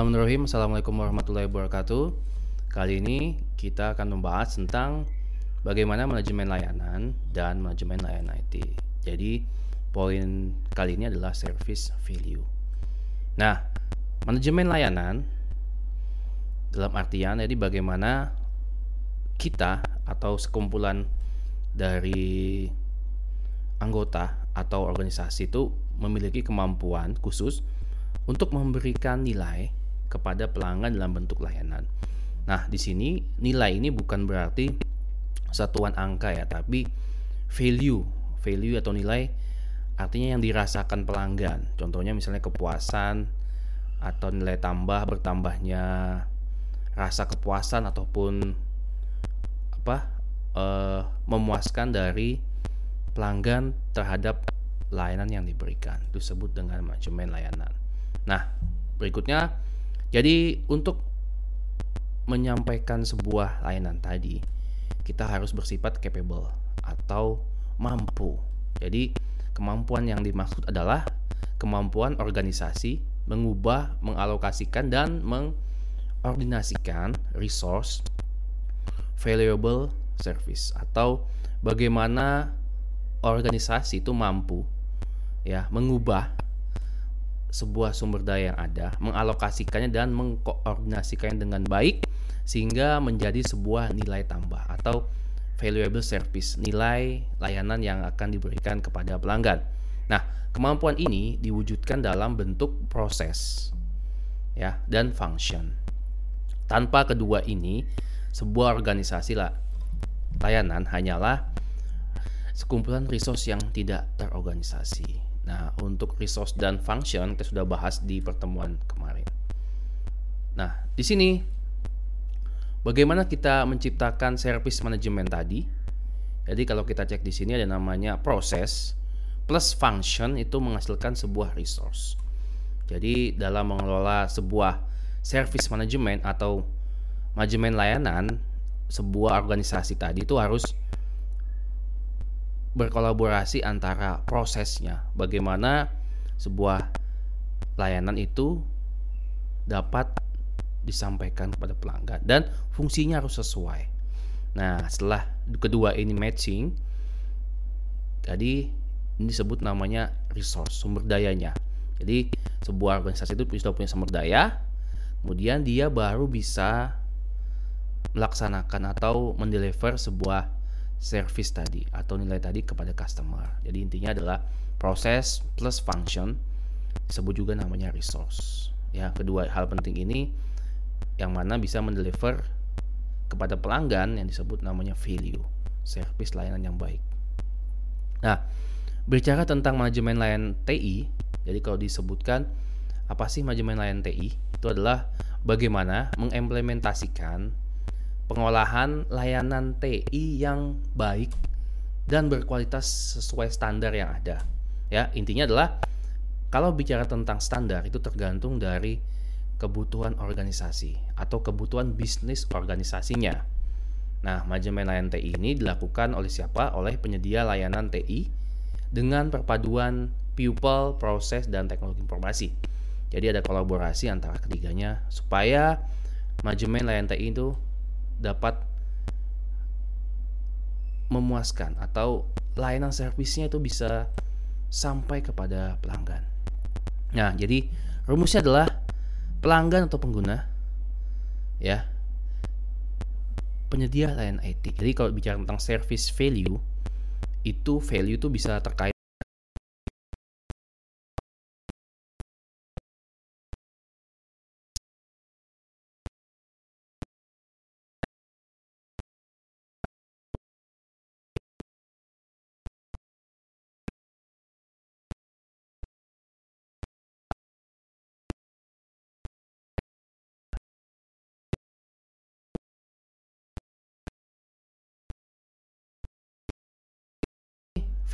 Bismillahirrahmanirrahim. Assalamualaikum warahmatullahi wabarakatuh. Kali ini kita akan membahas tentang bagaimana manajemen layanan dan manajemen layanan IT. Jadi poin kali ini adalah service value. Nah, manajemen layanan dalam artian jadi bagaimana kita atau sekumpulan dari anggota atau organisasi itu memiliki kemampuan khusus untuk memberikan nilai kepada pelanggan dalam bentuk layanan. Nah, di sini nilai ini bukan berarti satuan angka ya, tapi value atau nilai artinya yang dirasakan pelanggan. Contohnya misalnya kepuasan atau nilai tambah, bertambahnya rasa kepuasan ataupun memuaskan dari pelanggan terhadap layanan yang diberikan. Itu disebut dengan manajemen layanan. Nah, berikutnya, jadi untuk menyampaikan sebuah layanan tadi, kita harus bersifat capable atau mampu. Jadi, kemampuan yang dimaksud adalah kemampuan organisasi mengubah, mengalokasikan, dan mengordinasikan resource valuable service, atau bagaimana organisasi itu mampu ya mengubah sebuah sumber daya yang ada, mengalokasikannya dan mengkoordinasikannya dengan baik sehingga menjadi sebuah nilai tambah atau valuable service, nilai layanan yang akan diberikan kepada pelanggan. Nah, kemampuan ini diwujudkan dalam bentuk proses ya dan function. Tanpa kedua ini, sebuah organisasi layanan hanyalah sekumpulan resource yang tidak terorganisasi. Nah, untuk resource dan function kita sudah bahas di pertemuan kemarin. Nah, di sini bagaimana kita menciptakan service manajemen tadi? Jadi kalau kita cek di sini ada namanya proses plus function itu menghasilkan sebuah resource. Jadi dalam mengelola sebuah service manajemen atau manajemen layanan sebuah organisasi tadi itu harus berkolaborasi antara prosesnya, bagaimana sebuah layanan itu dapat disampaikan kepada pelanggan dan fungsinya harus sesuai. Nah, setelah kedua ini matching, tadi ini disebut namanya resource, sumber dayanya. Jadi sebuah organisasi itu sudah punya sumber daya, kemudian dia baru bisa melaksanakan atau mendeliver sebuah service tadi atau nilai tadi kepada customer. Jadi intinya adalah proses plus function, disebut juga namanya resource. Ya, kedua hal penting ini yang mana bisa mendeliver kepada pelanggan yang disebut namanya value, service layanan yang baik. Nah, bicara tentang manajemen layanan TI, jadi kalau disebutkan apa sih manajemen layanan TI? Itu adalah bagaimana mengimplementasikan pengolahan layanan TI yang baik dan berkualitas sesuai standar yang ada. Ya, intinya adalah kalau bicara tentang standar itu tergantung dari kebutuhan organisasi atau kebutuhan bisnis organisasinya. Nah, manajemen layanan TI ini dilakukan oleh siapa? Oleh penyedia layanan TI dengan perpaduan people, proses, dan teknologi informasi. Jadi ada kolaborasi antara ketiganya supaya manajemen layanan TI itu dapat memuaskan atau layanan servisnya itu bisa sampai kepada pelanggan. Nah, jadi rumusnya adalah pelanggan atau pengguna ya penyedia layanan IT. Jadi kalau bicara tentang service value, itu value itu bisa terkait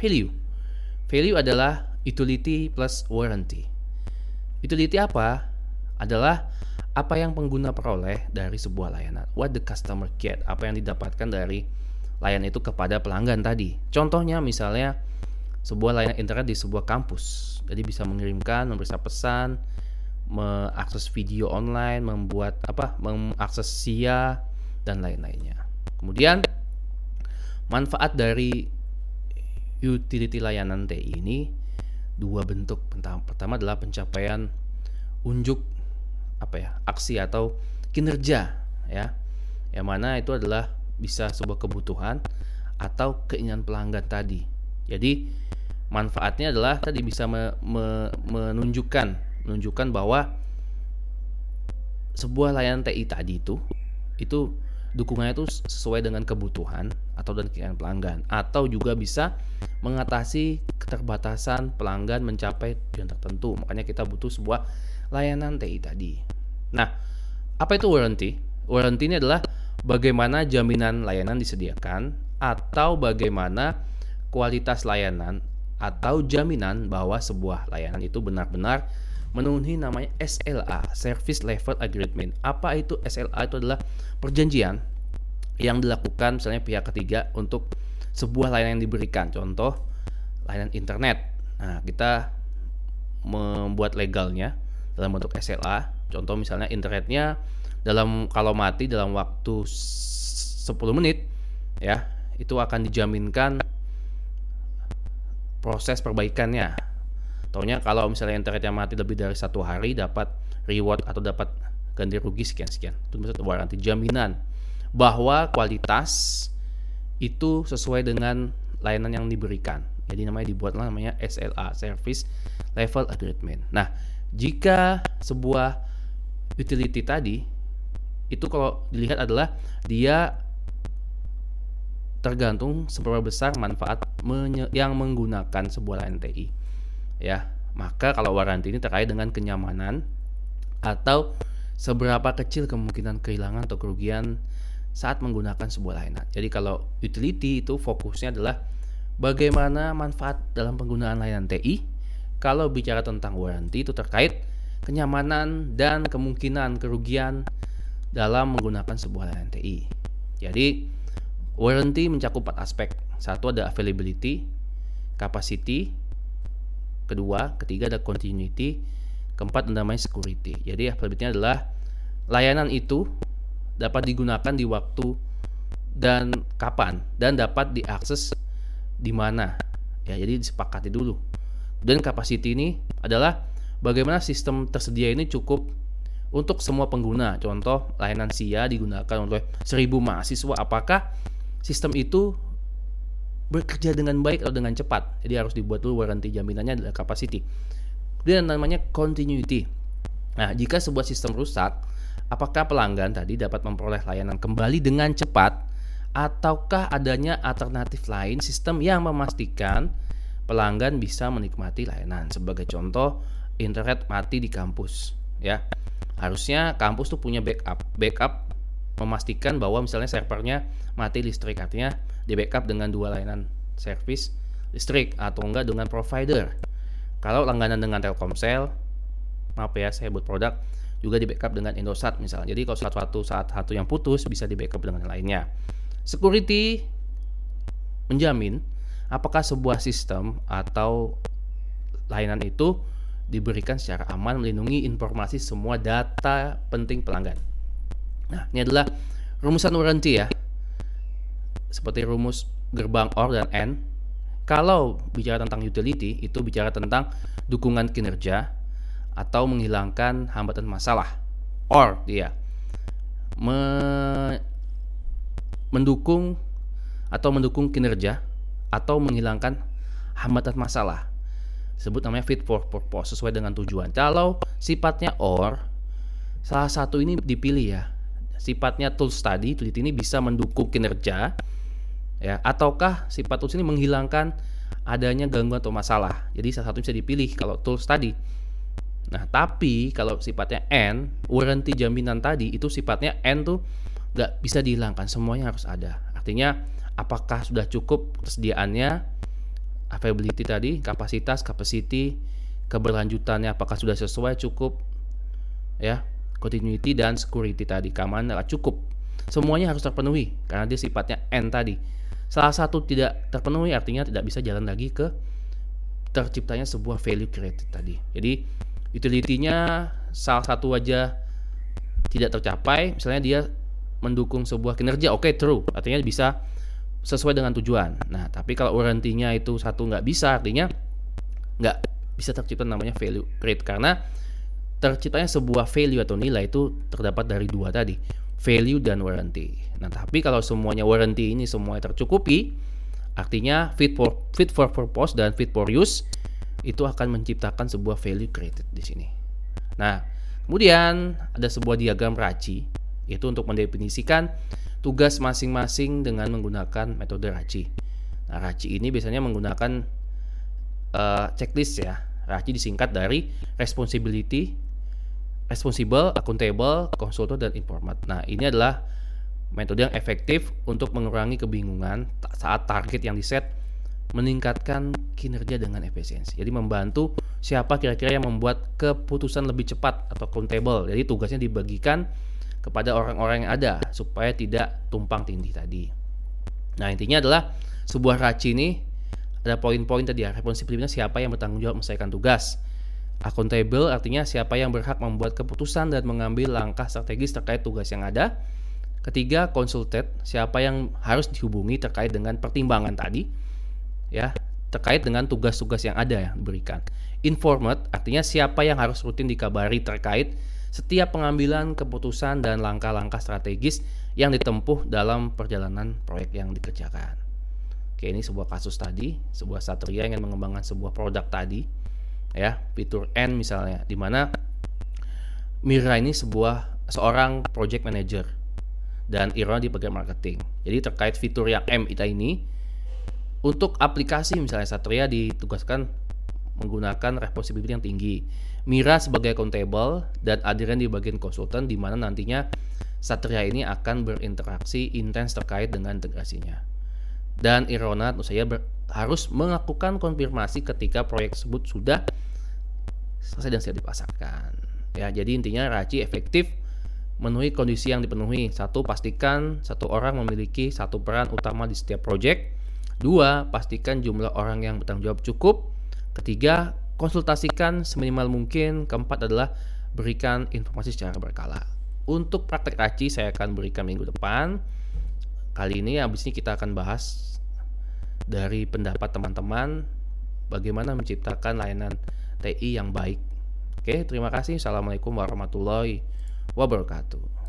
value. Value adalah utility plus warranty. Utility apa? Adalah apa yang pengguna peroleh dari sebuah layanan. What the customer get? Apa yang didapatkan dari layanan itu kepada pelanggan tadi. Contohnya misalnya sebuah layanan internet di sebuah kampus. Jadi bisa mengirimkan, memberi pesan, mengakses video online, mengakses SIA dan lain-lainnya. Kemudian manfaat dari utility layanan TI ini dua bentuk. Pertama adalah pencapaian unjuk aksi atau kinerja, ya. Yang mana itu adalah bisa sebuah kebutuhan atau keinginan pelanggan tadi. Jadi manfaatnya adalah tadi bisa menunjukkan bahwa sebuah layanan TI tadi itu dukungannya itu sesuai dengan kebutuhan atau dan keinginan pelanggan, atau juga bisa mengatasi keterbatasan pelanggan mencapai tujuan tertentu. Makanya kita butuh sebuah layanan TI tadi. Nah, apa itu warranty? Warranty ini adalah bagaimana jaminan layanan disediakan atau bagaimana kualitas layanan atau jaminan bahwa sebuah layanan itu benar-benar memenuhi namanya SLA, Service Level Agreement. Apa itu SLA? Itu adalah perjanjian yang dilakukan misalnya pihak ketiga untuk sebuah layanan yang diberikan. Contoh, layanan internet. Nah, kita membuat legalnya dalam bentuk SLA. Contoh misalnya internetnya kalau mati dalam waktu 10 menit, ya, itu akan dijaminkan proses perbaikannya. Taunya kalau misalnya internetnya mati lebih dari 1 hari, dapat reward atau dapat ganti rugi sekian-sekian. Itu maksud warranty, jaminan bahwa kualitas itu sesuai dengan layanan yang diberikan. Jadi dibuatlah namanya SLA, Service Level Agreement. Nah, jika sebuah utility tadi itu kalau dilihat adalah dia tergantung seberapa besar manfaat yang menggunakan sebuah layanan TI. Ya, maka kalau warranty ini terkait dengan kenyamanan atau seberapa kecil kemungkinan kehilangan atau kerugian saat menggunakan sebuah layanan. Jadi kalau utility itu fokusnya adalah bagaimana manfaat dalam penggunaan layanan TI. Kalau bicara tentang warranty itu terkait kenyamanan dan kemungkinan kerugian dalam menggunakan sebuah layanan TI. Jadi warranty mencakup 4 aspek. Satu ada availability, capacity, ketiga ada continuity, keempat namanya security. Jadi availability adalah layanan itu dapat digunakan di waktu dan kapan dan dapat diakses di mana. Ya, jadi disepakati dulu. Dan capacity ini adalah bagaimana sistem tersedia ini cukup untuk semua pengguna. Contoh, layanan SIA digunakan oleh 1000 mahasiswa. Apakah sistem itu bekerja dengan baik atau dengan cepat? Jadi harus dibuat dulu warranty, jaminannya adalah capacity. Kemudian namanya continuity. Nah, jika sebuah sistem rusak, apakah pelanggan tadi dapat memperoleh layanan kembali dengan cepat, ataukah adanya alternatif lain sistem yang memastikan pelanggan bisa menikmati layanan? Sebagai contoh, internet mati di kampus, ya. Harusnya kampus tuh punya backup memastikan bahwa misalnya servernya mati listrik, artinya di backup dengan 2 layanan service listrik atau enggak dengan provider. Kalau langganan dengan Telkomsel, maaf ya saya buat produk, juga di backup dengan Indosat misalnya. Jadi kalau saat satu yang putus bisa di backup dengan yang lainnya. Security menjamin apakah sebuah sistem atau layanan itu diberikan secara aman, melindungi informasi semua data penting pelanggan. Nah, ini adalah rumusan warranty ya. Seperti rumus gerbang OR dan AND. Kalau bicara tentang utility, itu bicara tentang dukungan kinerja atau menghilangkan hambatan masalah. OR dia mendukung kinerja atau menghilangkan hambatan masalah. Disebut namanya fit for purpose, sesuai dengan tujuan. Kalau sifatnya OR, salah satu ini dipilih ya. Sifatnya tools tadi, utility ini bisa mendukung kinerja, ya, ataukah sifat tools ini menghilangkan adanya gangguan atau masalah. Jadi salah satu bisa dipilih kalau tools tadi. Nah, tapi kalau sifatnya AND, warranty jaminan tadi itu sifatnya AND tuh nggak bisa dihilangkan, semuanya harus ada. Artinya apakah sudah cukup persediaannya, availability tadi, kapasitas, capacity, keberlanjutannya apakah sudah sesuai, cukup, ya, continuity dan security tadi, keamanan cukup. Semuanya harus terpenuhi karena dia sifatnya AND tadi. Salah satu tidak terpenuhi artinya tidak bisa jalan lagi ke terciptanya sebuah value created tadi. Jadi utility-nya salah satu aja tidak tercapai, misalnya dia mendukung sebuah kinerja, oke, true, artinya bisa sesuai dengan tujuan. Nah, tapi kalau warranty-nya itu satu nggak bisa, artinya nggak bisa tercipta namanya value create, karena terciptanya sebuah value atau nilai itu terdapat dari dua tadi, value dan warranty. Nah, tapi kalau semuanya warranty ini semuanya tercukupi, artinya fit for purpose dan fit for use, itu akan menciptakan sebuah value created di sini. Nah, kemudian ada sebuah diagram RACI, itu untuk mendefinisikan tugas masing-masing dengan menggunakan metode RACI. Nah, RACI ini biasanya menggunakan checklist ya. RACI disingkat dari responsible, accountable, consultant, dan informed. Nah, ini adalah metode yang efektif untuk mengurangi kebingungan saat target yang diset meningkatkan kinerja dengan efisiensi. Jadi membantu siapa kira-kira yang membuat keputusan lebih cepat atau accountable. Jadi tugasnya dibagikan kepada orang-orang yang ada supaya tidak tumpang tindih tadi. Nah, intinya adalah sebuah RACI ini ada poin-poin tadi ya. Responsibility siapa yang bertanggung jawab menyelesaikan tugas. Accountable artinya siapa yang berhak membuat keputusan dan mengambil langkah strategis terkait tugas yang ada. Ketiga, consulted, siapa yang harus dihubungi terkait dengan pertimbangan tadi, ya, terkait dengan tugas-tugas yang ada yang diberikan. Informed artinya siapa yang harus rutin dikabari terkait setiap pengambilan keputusan dan langkah-langkah strategis yang ditempuh dalam perjalanan proyek yang dikerjakan. Oke, ini sebuah kasus tadi, sebuah satria ingin mengembangkan sebuah produk tadi, ya, fitur N misalnya, di mana Mira ini seorang project manager dan Irona di bagian marketing. Jadi terkait fitur yang M kita ini, untuk aplikasi misalnya Satria ditugaskan menggunakan responsibility yang tinggi. Mira sebagai accountable dan Adrian di bagian konsultan, di mana nantinya Satria ini akan berinteraksi intens terkait dengan integrasinya. Dan Irona tentu saja harus melakukan konfirmasi ketika proyek tersebut sudah selesai dan siap dipasarkan. Ya, jadi intinya RACI efektif memenuhi kondisi yang dipenuhi. Satu, pastikan satu orang memiliki satu peran utama di setiap proyek. Dua, pastikan jumlah orang yang bertanggung jawab cukup. Ketiga, konsultasikan seminimal mungkin. Keempat adalah berikan informasi secara berkala. Untuk praktek RACI saya akan berikan minggu depan. Kali ini habis ini kita akan bahas dari pendapat teman-teman bagaimana menciptakan layanan TI yang baik. Oke, terima kasih. Assalamualaikum warahmatullahi wabarakatuh.